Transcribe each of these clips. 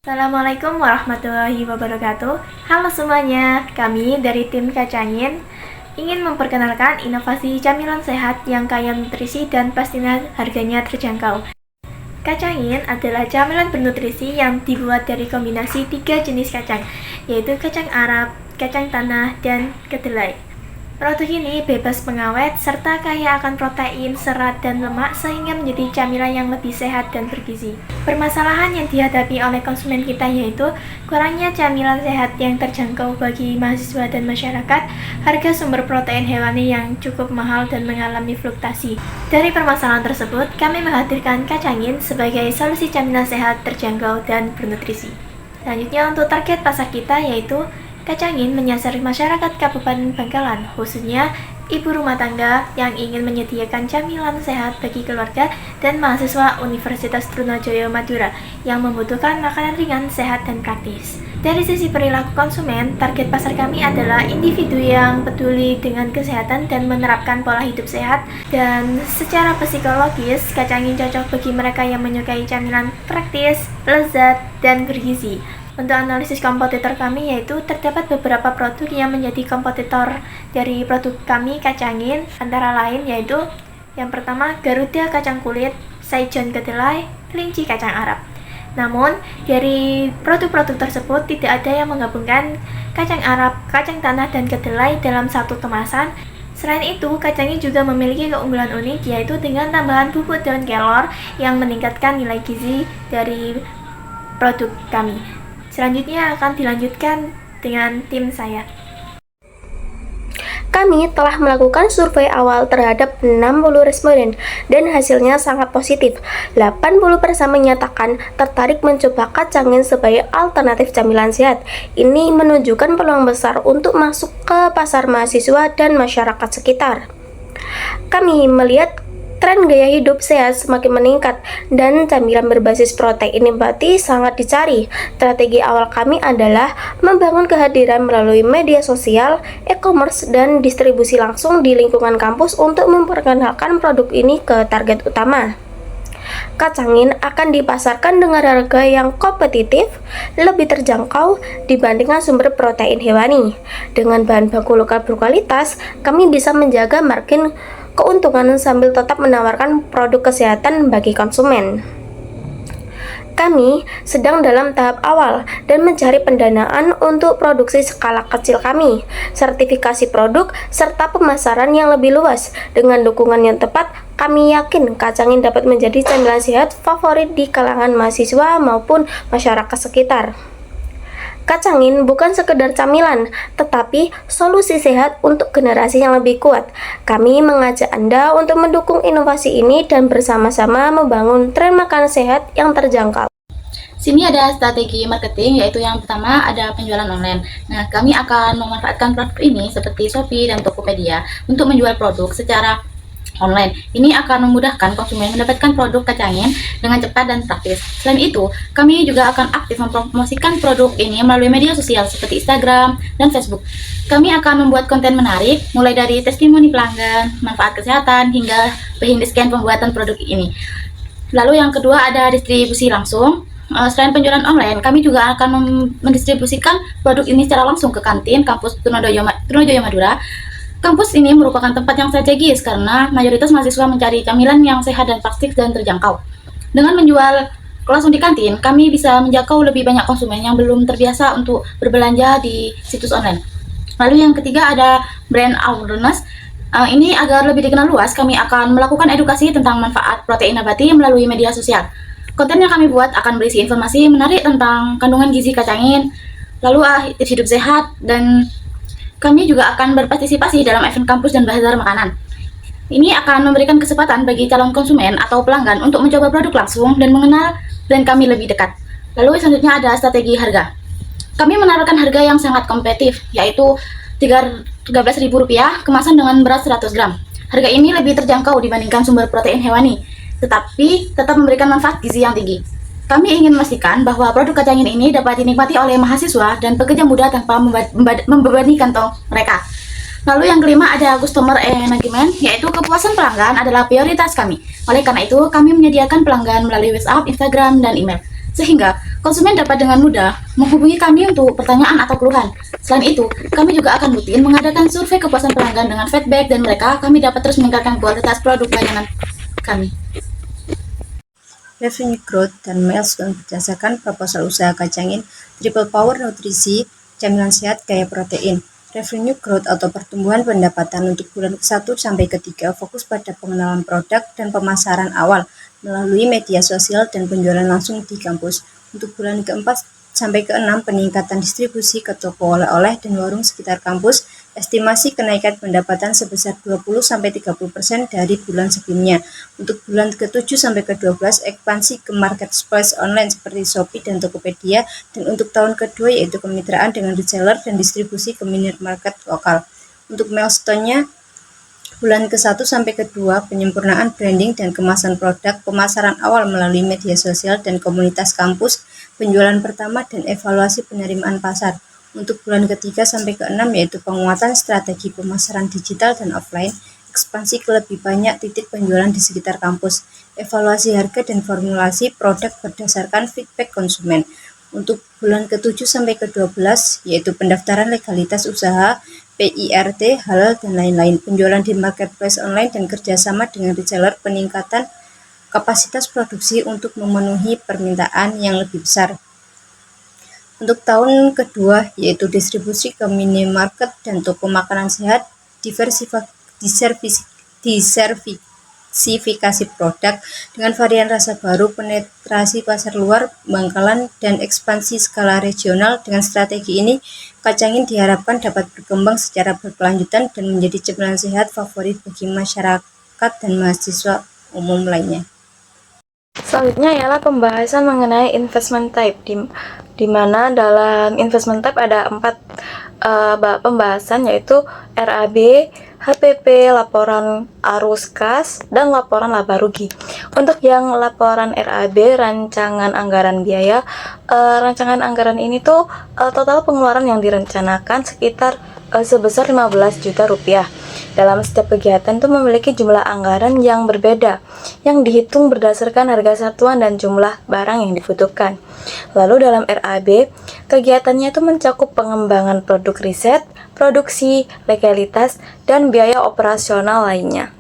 Assalamualaikum warahmatullahi wabarakatuh. Halo semuanya, kami dari tim Kacangin ingin memperkenalkan inovasi camilan sehat yang kaya nutrisi dan pastinya harganya terjangkau. Kacangin adalah camilan bernutrisi yang dibuat dari kombinasi 3 jenis kacang, yaitu kacang Arab, kacang tanah, dan kedelai. Produk ini bebas pengawet serta kaya akan protein, serat, dan lemak sehingga menjadi camilan yang lebih sehat dan bergizi. Permasalahan yang dihadapi oleh konsumen kita yaitu kurangnya camilan sehat yang terjangkau bagi mahasiswa dan masyarakat, harga sumber protein hewani yang cukup mahal dan mengalami fluktuasi. Dari permasalahan tersebut, kami menghadirkan Kacangin sebagai solusi camilan sehat, terjangkau, dan bernutrisi. Selanjutnya untuk target pasar kita yaitu Kacangin menyasar masyarakat Kabupaten Bangkalan, khususnya ibu rumah tangga yang ingin menyediakan camilan sehat bagi keluarga dan mahasiswa Universitas Trunojoyo Madura yang membutuhkan makanan ringan, sehat, dan praktis. Dari sisi perilaku konsumen, target pasar kami adalah individu yang peduli dengan kesehatan dan menerapkan pola hidup sehat, dan secara psikologis, Kacangin cocok bagi mereka yang menyukai camilan praktis, lezat, dan bergizi. Untuk analisis kompetitor kami yaitu terdapat beberapa produk yang menjadi kompetitor dari produk kami Kacangin, antara lain yaitu yang pertama Garuda kacang kulit, Saijon kedelai, kelinci kacang Arab. Namun dari produk-produk tersebut tidak ada yang menggabungkan kacang Arab, kacang tanah, dan kedelai dalam satu kemasan. Selain itu, Kacangin juga memiliki keunggulan unik yaitu dengan tambahan bubuk daun kelor yang meningkatkan nilai gizi dari produk kami. Selanjutnya akan dilanjutkan dengan tim saya. Kami telah melakukan survei awal terhadap 60 responden dan hasilnya sangat positif. 80% menyatakan tertarik mencoba Kacangin sebagai alternatif camilan sehat. Ini menunjukkan peluang besar untuk masuk ke pasar mahasiswa dan masyarakat sekitar. Kami melihat tren gaya hidup sehat semakin meningkat dan camilan berbasis protein nabati sangat dicari. Strategi awal kami adalah membangun kehadiran melalui media sosial, e-commerce, dan distribusi langsung di lingkungan kampus untuk memperkenalkan produk ini ke target utama. Kacangin akan dipasarkan dengan harga yang kompetitif, lebih terjangkau dibandingkan sumber protein hewani. Dengan bahan baku lokal berkualitas, kami bisa menjaga margin keuntungan sambil tetap menawarkan produk kesehatan bagi konsumen. Kami sedang dalam tahap awal dan mencari pendanaan untuk produksi skala kecil kami, sertifikasi produk, serta pemasaran yang lebih luas. Dengan dukungan yang tepat, kami yakin Kacangin dapat menjadi camilan sehat favorit di kalangan mahasiswa maupun masyarakat sekitar. Kacangin bukan sekedar camilan, tetapi solusi sehat untuk generasi yang lebih kuat. Kami mengajak Anda untuk mendukung inovasi ini dan bersama-sama membangun tren makanan sehat yang terjangkau. Sini ada strategi marketing, yaitu yang pertama ada penjualan online. Nah, kami akan memanfaatkan platform ini seperti Shopee dan Tokopedia untuk menjual produk secara online. Ini akan memudahkan konsumen mendapatkan produk Kacangin dengan cepat dan praktis. Selain itu, kami juga akan aktif mempromosikan produk ini melalui media sosial seperti Instagram dan Facebook. Kami akan membuat konten menarik, mulai dari testimoni pelanggan, manfaat kesehatan, hingga behind the scan pembuatan produk ini. Lalu yang kedua ada distribusi langsung. Selain penjualan online, kami juga akan mendistribusikan produk ini secara langsung ke kantin kampus Trunojoyo Madura. Kampus ini merupakan tempat yang strategis karena mayoritas mahasiswa mencari camilan yang sehat dan praktis dan terjangkau. Dengan menjual langsung di kantin, kami bisa menjangkau lebih banyak konsumen yang belum terbiasa untuk berbelanja di situs online. Lalu yang ketiga ada brand awareness. Ini agar lebih dikenal luas, kami akan melakukan edukasi tentang manfaat protein nabati melalui media sosial. Konten yang kami buat akan berisi informasi menarik tentang kandungan gizi Kacangin, lalu tips hidup sehat, dan kami juga akan berpartisipasi dalam event kampus dan bazar makanan. Ini akan memberikan kesempatan bagi calon konsumen atau pelanggan untuk mencoba produk langsung dan mengenal brand kami lebih dekat. Lalu selanjutnya ada strategi harga. Kami menawarkan harga yang sangat kompetitif, yaitu Rp13.000 kemasan dengan berat 100 gram. Harga ini lebih terjangkau dibandingkan sumber protein hewani, tetapi tetap memberikan manfaat gizi yang tinggi. Kami ingin memastikan bahwa produk Kacangin ini dapat dinikmati oleh mahasiswa dan pekerja muda tanpa membebani kantong mereka. Lalu yang kelima ada customer engagement, yaitu kepuasan pelanggan adalah prioritas kami. Oleh karena itu, kami menyediakan pelanggan melalui WhatsApp, Instagram, dan email. Sehingga konsumen dapat dengan mudah menghubungi kami untuk pertanyaan atau keluhan. Selain itu, kami juga akan rutin mengadakan survei kepuasan pelanggan dengan feedback dan kami dapat terus meningkatkan kualitas produk layanan kami. Revenue growth dan milestone berdasarkan proposal usaha kacangin Triple Power Nutrisi, camilan sehat kaya protein. Revenue growth atau pertumbuhan pendapatan untuk bulan ke-1 sampai ke-3 fokus pada pengenalan produk dan pemasaran awal melalui media sosial dan penjualan langsung di kampus. Untuk bulan ke-4 sampai ke-6 peningkatan distribusi ke toko oleh-oleh dan warung sekitar kampus. Estimasi kenaikan pendapatan sebesar 20-30% dari bulan sebelumnya. Untuk bulan ke-7 sampai ke-12 ekspansi ke marketplace online seperti Shopee dan Tokopedia, dan untuk tahun kedua yaitu kemitraan dengan reseller dan distribusi ke minimarket lokal. Untuk milestone-nya bulan ke-1 sampai ke-2 penyempurnaan branding dan kemasan produk, pemasaran awal melalui media sosial dan komunitas kampus, penjualan pertama dan evaluasi penerimaan pasar. Untuk bulan ke-3 sampai ke-6 yaitu penguatan strategi pemasaran digital dan offline, ekspansi ke lebih banyak titik penjualan di sekitar kampus, evaluasi harga dan formulasi produk berdasarkan feedback konsumen. Untuk bulan ke-7 sampai ke-12 yaitu pendaftaran legalitas usaha, PIRT, halal dan lain-lain, penjualan di marketplace online dan kerjasama dengan reseller, peningkatan kapasitas produksi untuk memenuhi permintaan yang lebih besar. Untuk tahun kedua yaitu distribusi ke minimarket dan toko makanan sehat, diversifikasi produk dengan varian rasa baru, penetrasi pasar luar, bangkalan, dan ekspansi skala regional. Dengan strategi ini, kacangin diharapkan dapat berkembang secara berkelanjutan dan menjadi cemilan sehat favorit bagi masyarakat dan mahasiswa umum lainnya. Selanjutnya ialah pembahasan mengenai investment type, di mana dalam investment type ada 4 pembahasan, yaitu RAB, HPP, laporan arus kas, dan laporan laba rugi. Untuk yang laporan RAB, rancangan anggaran biaya, rancangan anggaran ini tuh total pengeluaran yang direncanakan sekitar sebesar 15 juta rupiah. Dalam setiap kegiatan itu memiliki jumlah anggaran yang berbeda, yang dihitung berdasarkan harga satuan dan jumlah barang yang dibutuhkan. Lalu dalam RAB, kegiatannya itu mencakup pengembangan produk riset, produksi, legalitas, dan biaya operasional lainnya.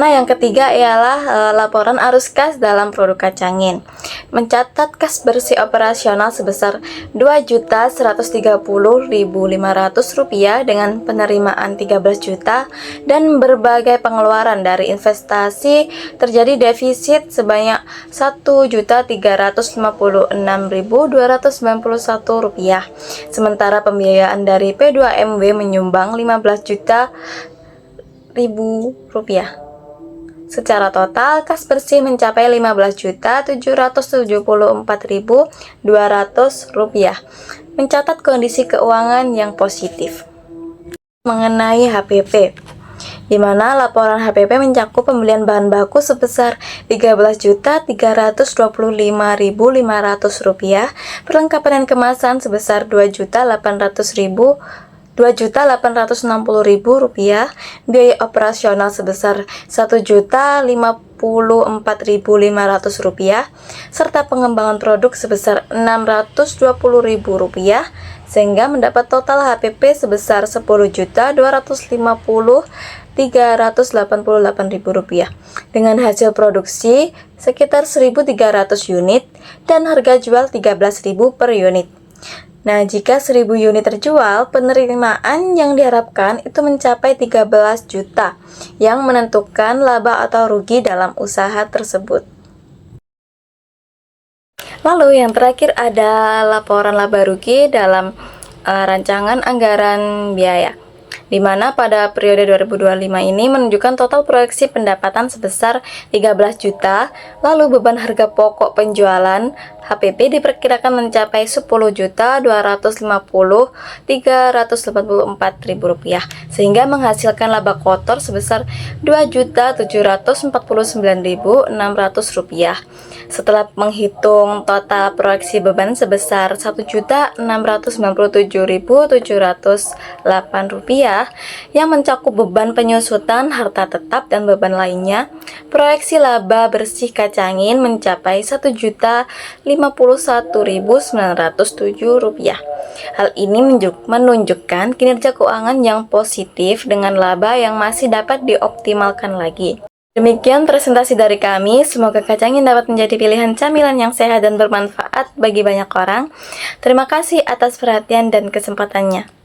Nah, yang ketiga ialah laporan arus kas dalam produk kacangin. Mencatat kas bersih operasional sebesar Rp2.130.500 dengan penerimaan 13 juta dan berbagai pengeluaran. Dari investasi terjadi defisit sebanyak Rp1.356.291. Sementara pembiayaan dari P2MW menyumbang Rp15.000. Secara total, kas bersih mencapai Rp15.774.200, mencatat kondisi keuangan yang positif. Mengenai HPP, di mana laporan HPP mencakup pembelian bahan baku sebesar Rp13.025.500, perlengkapan dan kemasan sebesar Rp2.860.000, biaya operasional sebesar Rp1.054.500, serta pengembangan produk sebesar Rp620.000, sehingga mendapat total HPP sebesar Rp10.250.388.000 dengan hasil produksi sekitar 1.300 unit dan harga jual Rp13.000 per unit. Nah, jika 1.000 unit terjual, penerimaan yang diharapkan itu mencapai 13 juta yang menentukan laba atau rugi dalam usaha tersebut. Lalu yang terakhir ada laporan laba rugi dalam rancangan anggaran biaya, di mana pada periode 2025 ini menunjukkan total proyeksi pendapatan sebesar 13 juta, lalu beban harga pokok penjualan HPP diperkirakan mencapai Rp10.250.384.000, sehingga menghasilkan laba kotor sebesar Rp2.749.600. Setelah menghitung total proyeksi beban sebesar Rp1.697.708, pemerintah yang mencakup beban penyusutan, harta tetap, dan beban lainnya, proyeksi laba bersih Kacangin mencapai Rp1.051.907. Hal ini menunjukkan kinerja keuangan yang positif dengan laba yang masih dapat dioptimalkan lagi. Demikian presentasi dari kami, semoga Kacangin dapat menjadi pilihan camilan yang sehat dan bermanfaat bagi banyak orang. Terima kasih atas perhatian dan kesempatannya.